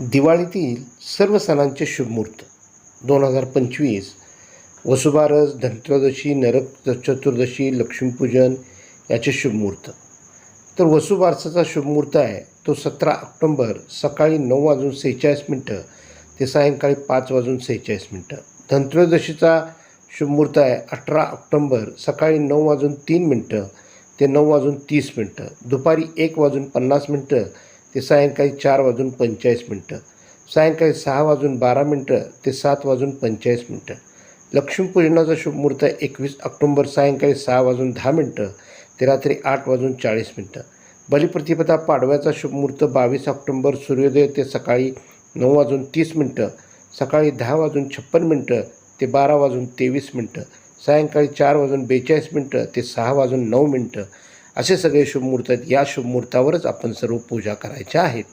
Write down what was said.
दिवाळीतील सर्व सणांचे शुभमुहूर्त 2025 वसुबारस, धनत्रयोदशी, नरक चतुर्दशी, लक्ष्मीपूजन याचे शुभमुहूर्त. तर वसुबारसाचा शुभमुहूर्त आहे तो 17 ऑक्टोंबर सकाळी 9:46 ते सायंकाळी 5:46. धनत्रयोदशीचा शुभमुहूर्त आहे 18 ऑक्टोंबर सकाळी 9:03 ते 9:30. दुपारी 1:50 ते सायंकाळी 4:45. सायंकाळी 6:12 ते 7:45. लक्ष्मीपूजनाचा शुभमुहूर्त आहे 21 ऑक्टोंबर सायंकाळी 6:10 ते रात्री 8:40. बलिप्रतिपदा पाडव्याचा शुभमुहूर्त 22 ऑक्टोंबर सूर्योदय ते सकाळी 9:30, सकाळी 10:56 ते 12:23, सायंकाळी 4:42 ते 6:09. असे सगळे शुभमुहूर्त आहेत. या शुभमुहूर्तावरच आपण सर्व पूजा करायच्या आहेत.